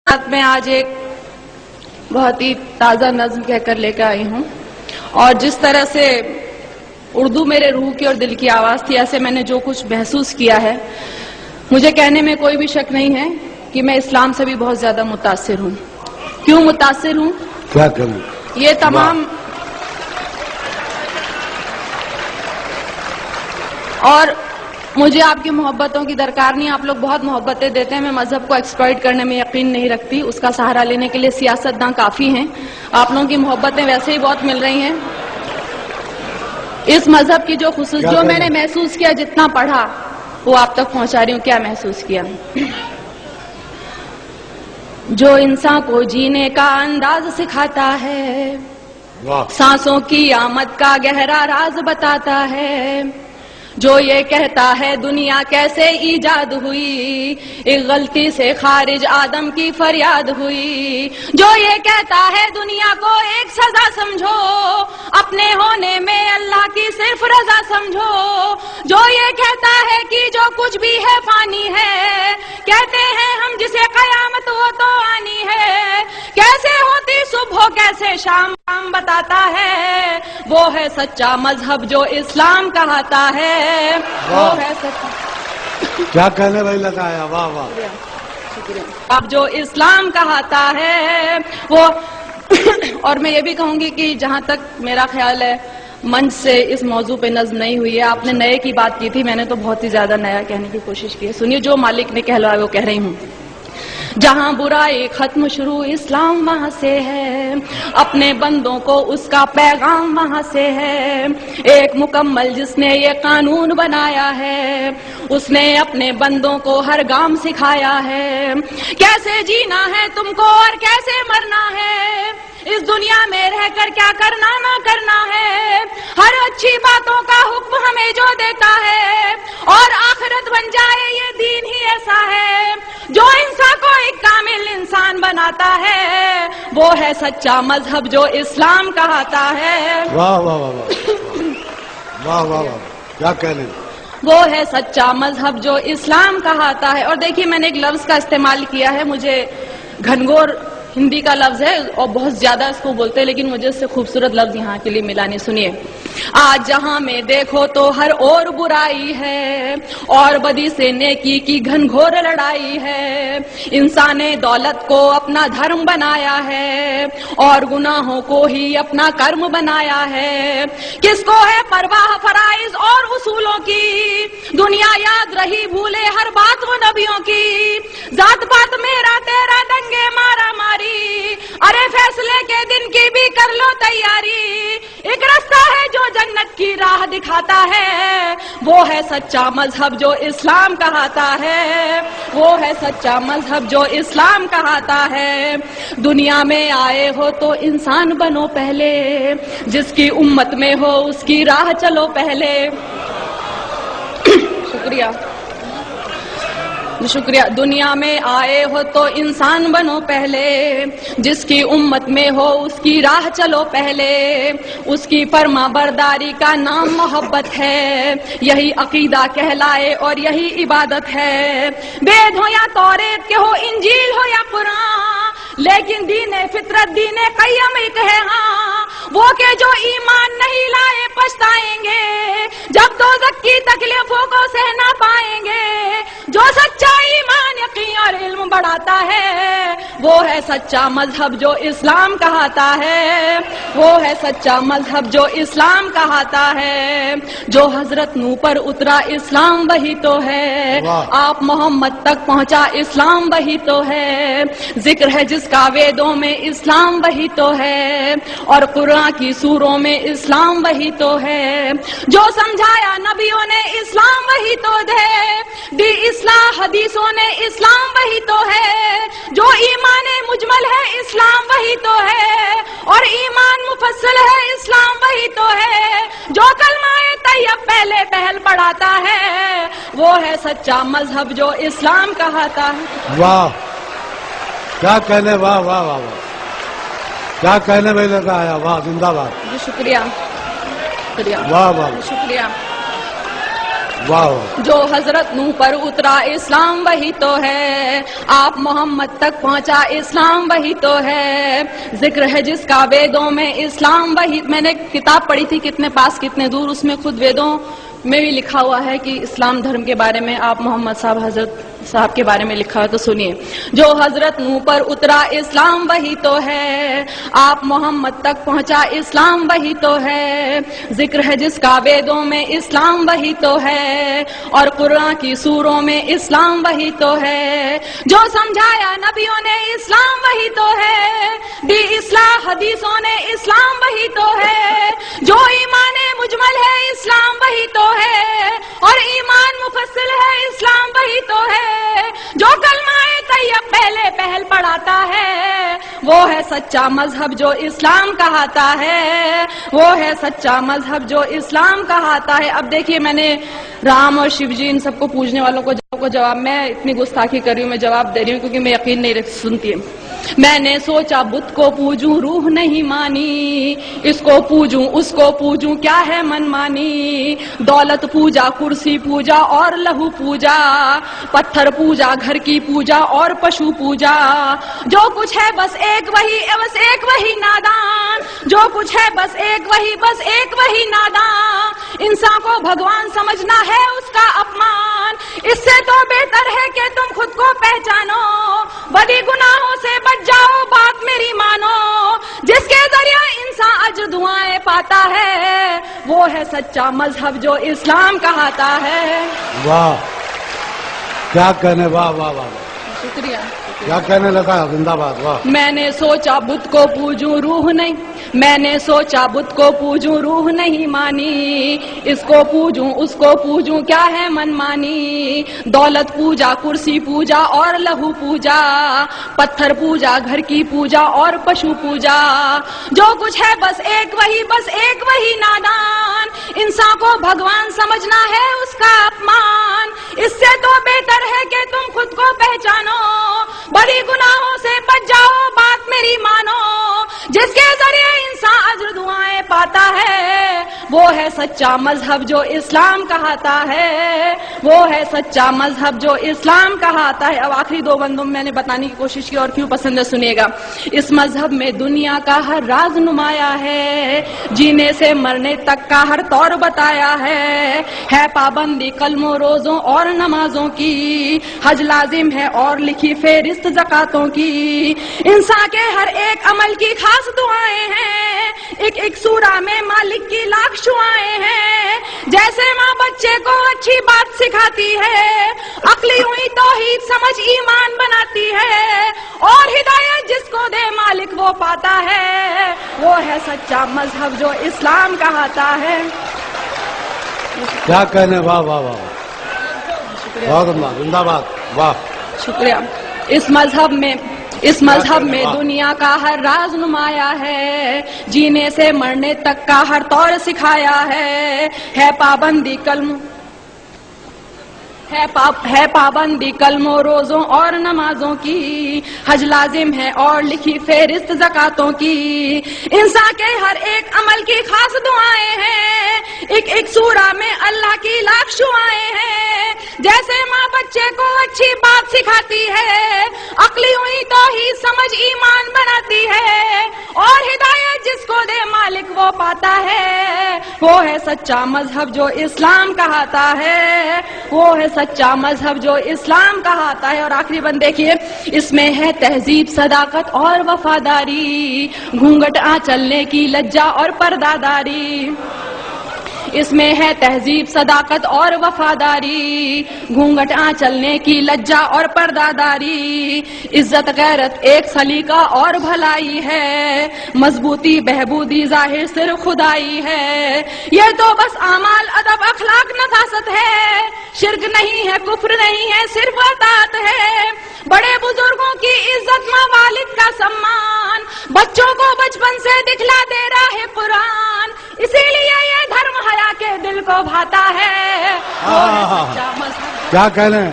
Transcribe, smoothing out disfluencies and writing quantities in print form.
ساتھ میں آج ایک بہت ہی تازہ نظم کہہ کر لے کر آئی ہوں، اور جس طرح سے اردو میرے روح کی اور دل کی آواز تھی، ایسے میں نے جو کچھ محسوس کیا ہے، مجھے کہنے میں کوئی بھی شک نہیں ہے کہ میں اسلام سے بھی بہت زیادہ متاثر ہوں۔ کیوں متاثر ہوں؟ کیا کروں؟ یہ تمام اور مجھے آپ کی محبتوں کی درکار نہیں، آپ لوگ بہت محبتیں دیتے ہیں، میں مذہب کو ایکسپلائٹ کرنے میں یقین نہیں رکھتی، اس کا سہارا لینے کے لیے سیاستداں کافی ہیں، آپ لوگوں کی محبتیں ویسے ہی بہت مل رہی ہیں۔ اس مذہب کی جو خصوص جو میں نے محسوس کیا، جتنا پڑھا وہ آپ تک پہنچا رہی ہوں۔ کیا محسوس کیا؟ جو انسان کو جینے کا انداز سکھاتا ہے، سانسوں کی آمد کا گہرا راز بتاتا ہے، جو یہ کہتا ہے دنیا کیسے ایجاد ہوئی، ایک غلطی سے خارج آدم کی فریاد ہوئی، جو یہ کہتا ہے دنیا کو ایک سزا سمجھو، اپنے ہونے میں اللہ کی صرف رضا سمجھو، جو یہ کہتا ہے کہ جو کچھ بھی ہے فانی ہے، کہتے ہیں ہم جسے قیامت وہ تو آنی ہے، کیسے ہوتی صبح کیسے شام بتاتا ہے، وہ ہے سچا مذہب جو اسلام کہاتا ہے، وہ ہے سچا۔ کیا کہنے بھائی لگایا، واہ واہ، شکریہ۔ اب جو اسلام کہاتا ہے وہ اور میں یہ بھی کہوں گی کہ جہاں تک میرا خیال ہے منچ سے اس موضوع پہ نظم نہیں ہوئی ہے، آپ نے نئے کی بات کی تھی، میں نے تو بہت ہی زیادہ نیا کہنے کی کوشش کی ہے۔ سنیے، جو مالک نے کہلوایا وہ کہہ رہی ہوں۔ جہاں برائی ختم شروع اسلام وہاں سے ہے، اپنے بندوں کو اس کا پیغام وہاں سے ہے، ایک مکمل جس نے یہ قانون بنایا ہے، اس نے اپنے بندوں کو ہر گام سکھایا ہے، کیسے جینا ہے تم کو اور کیسے مرنا ہے، اس دنیا میں رہ کر کیا کرنا نہ کرنا ہے، ہر اچھی باتوں کا حکم ہمیں جو دیتا ہے، اور آخرت بن جائے یہ دین ہی ایسا ہے جو انسان کو ایک کامل انسان بناتا ہے، وہ ہے سچا مذہب جو اسلام کہاتا ہے۔ واہ واہ واہ واہ واہ واہ، کیا کہنے، وہ ہے سچا مذہب جو اسلام کہاتا ہے۔ اور دیکھیے، میں نے ایک لفظ کا استعمال کیا ہے، مجھے گھنگور ہندی کا لفظ ہے اور بہت زیادہ اس کو بولتے ہیں، لیکن مجھے اس سے خوبصورت لفظ یہاں کے لیے ملا نہیں۔ سنیے، آج جہاں میں دیکھو تو ہر اور برائی ہے، اور بدی سے نیکی کی گھنگھور لڑائی ہے، انسان نے دولت کو اپنا دھرم بنایا ہے، اور گناہوں کو ہی اپنا کرم بنایا ہے، کس کو ہے پرواہ فرائض اور اصولوں کی، دنیا یاد رہی بھولے ہر بات وہ نبیوں کی، ذات پات میرا تیرا دنگے مارا ماری، ارے فیصلے کے دن کی بھی کر لو تیاری، ایک راستہ ہے جو جنت کی راہ دکھاتا ہے، وہ ہے سچا مذہب جو اسلام کہاتا ہے، وہ ہے سچا مذہب جو اسلام کہاتا ہے۔ دنیا میں آئے ہو تو انسان بنو پہلے، جس کی امت میں ہو اس کی راہ چلو پہلے۔ شکریہ شکریہ۔ دنیا میں آئے ہو تو انسان بنو پہلے، جس کی امت میں ہو اس کی راہ چلو پہلے، اس کی فرما برداری کا نام محبت ہے، یہی عقیدہ کہلائے اور یہی عبادت ہے، وید ہو یا توریت کے ہو، انجیل ہو یا قرآن، لیکن دین فطرت دین قیم ایک ہے، ہاں وہ کہ جو ایمان نہیں لائے پچھتائیں گے، جب دوزخ کی تکلیفوں کو سہ نہ پائیں گے، جو سچا ایمان یقین اور علم بڑھاتا ہے، وہ ہے سچا مذہب جو اسلام کہاتا ہے، وہ ہے سچا مذہب جو اسلام کہاتا ہے، جو حضرت نوح پر اترا اسلام وہی تو ہے، آپ محمد تک پہنچا اسلام وہی تو ہے، ذکر ہے جس کا ویدوں میں اسلام وہی تو ہے، اور قرآن کی سوروں میں اسلام وہی تو ہے، جو سمجھایا نبیوں نے اسلام وہی تو ہے، دی اصلاح حدیثوں نے اسلام وہی تو ہے، جو ایمان مجمل ہے اسلام وہی تو ہے، اور ایمان مفصل ہے اسلام وہی تو ہے، جو کلمہ طیب پہلے پہل پڑھاتا ہے، وہ ہے سچا مذہب جو اسلام کہاتا ہے۔ واہ، کیا کہنے، واہ واہ واہ واہ، کیا کہنے میں لگا آیا، واہ، زندہ باد۔ شکریہ شکریہ، واہ واہ، شکریہ۔ واہ جو حضرت نوح پر اترا اسلام وہی تو ہے، آپ محمد تک پہنچا اسلام وہی تو ہے، ذکر ہے جس کا ویدوں میں اسلام وہی. میں نے کتاب پڑھی تھی کتنے پاس کتنے دور، اس میں خود ویدوں میں بھی لکھا ہوا ہے کہ اسلام دھرم کے بارے میں آپ محمد صاحب حضرت صاحب کے بارے میں لکھا ہے. تو سنیے، جو حضرت نوح پر اترا اسلام وہی تو ہے، آپ محمد تک پہنچا اسلام وہی تو ہے، ذکر ہے جس کا ویدوں میں اسلام وہی تو ہے، اور قرآن کی سوروں میں اسلام وہی تو ہے، جو سمجھایا نبیوں نے اسلام وہی تو ہے، دی اصلاح حدیثوں نے اسلام وہی تو ہے، جو ایمان مجمل ہے اسلام وہی تو ہے، اور ایمان مفصل ہے اسلام وہی تو ہے، جو کلمہ طیب پہلے پہل پڑھاتا ہے، وہ ہے سچا مذہب جو اسلام کہاتا ہے، وہ ہے سچا مذہب جو اسلام کہاتا ہے. اب دیکھیے، میں نے رام اور شیو جی ان سب کو پوجنے والوں کو جواب، میں اتنی گستاخی کر رہی ہوں، میں جواب دے رہی ہوں کیونکہ میں یقین نہیں سنتی ہے. میں نے سوچا بت کو پوجوں روح نہیں مانی، اس کو پوجوں اس کو پوجوں کیا ہے من مانی، دولت پوجا کرسی پوجا اور لہو پوجا، پتھر پوجا گھر کی پوجا اور پشو پوجا، جو کچھ ہے بس ایک وہی نادان، جو کچھ ہے بس ایک وہی نادان، انسان کو بھگوان سمجھنا ہے اس کا اپمان، اس سے تو بہتر ہے کہ تم خود کو پہچانو، بدی گناہوں سے بچ جاؤ بات میری مانو، جس کے ذریعہ انسان اجر دعائیں پاتا ہے، وہ ہے سچا مذہب جو اسلام کہاتا ہے. واہ کیا کہنے، واہ واہ واہ، شکریہ. کیا کہنے لگا، زندہ باد. واہ. میں نے سوچا بت کو پوجوں روح نہیں، میں نے سوچا بت کو پوجوں روح نہیں مانی، اس کو پوجوں اس کو پوجوں کیا ہے من مانی، دولت پوجا کرسی پوجا اور لہو پوجا، پتھر پوجا گھر کی پوجا اور پشو پوجا، جو کچھ ہے بس ایک وہی نادان، انسان کو بھگوان سمجھنا ہے اس کا اپمان، اس سے تو بہتر ہے کہ تم خود کو پہچانو، بڑی گناہوں سے بچ جاؤ بات میری مانو، جس کے ذریعے انسان اجر دعائیں پاتا ہے، وہ ہے سچا مذہب جو اسلام کہاتا ہے، وہ ہے سچا مذہب جو اسلام کہاتا ہے. اب آخری دو بندوں میں نے بتانے کی کوشش کی اور کیوں پسند ہے سنیے گا. اس مذہب میں دنیا کا ہر راز نمایا ہے، جینے سے مرنے تک کا ہر طور بتایا ہے پابندی کلموں روزوں اور نمازوں کی، حج لازم ہے اور لکھی فہرست زکاتوں کی، انسان کے ہر ایک عمل کی خاص دعائیں ہیں، ایک ایک سورہ میں مالک کی لاکھ شعائیں ہیں، جیسے ماں بچے کو اچھی بات سکھاتی ہے، عقلی ہوئی توحید سمجھ ایمان بناتی ہے، اور ہدایت جس کو دے مالک وہ پاتا ہے، وہ ہے سچا مذہب جو اسلام کہاتا ہے. کیا کہنے، واہ واہ واہ، بہت عمدہ، زندہ باد. واہ شکریہ. اس مذہب میں دنیا کا ہر راز نمایا ہے، جینے سے مرنے تک کا ہر طور سکھایا ہے پابندی کلموں روزوں اور نمازوں کی، حج لازم ہے اور لکھی فہرست زکاتوں کی، انسان کے ہر ایک عمل کی خاص دعائیں ہیں، ایک ایک سورہ میں اللہ کی لاکھ شعائیں ہیں، جیسے ماں بچے کو اچھی بات سکھاتی ہے، عقلی ہوئی توحید سمجھ ایمان بناتی ہے، اور ہدایت جس کو دے مالک وہ پاتا ہے، وہ ہے سچا مذہب جو اسلام کہاتا ہے، وہ ہے سچا مذہب جو اسلام کہاتا ہے. اور آخری بند دیکھیے، اس میں ہے تہذیب صداقت اور وفاداری، گھونگھٹ چلنے کی لجا اور پرداداری، اس میں ہے تہذیب صداقت اور وفاداری، گھونگھٹ چلنے کی لجا اور پرداداری، عزت غیرت ایک سلیقہ اور بھلائی ہے، مضبوطی بہبودی ظاہر صرف خدائی ہے، یہ تو بس اعمال ادب اخلاق نفاست ہے، شرک نہیں ہے کفر نہیں ہے صرف اطاعت ہے، بڑے بزرگوں کی عزت ماں والد کا سمان، بچوں کو بچپن سے دکھلا دے رہا ہے قرآن، اسی لیے یہ دھرم حیا کے دل کو بھاتا ہے. کیا کہنے.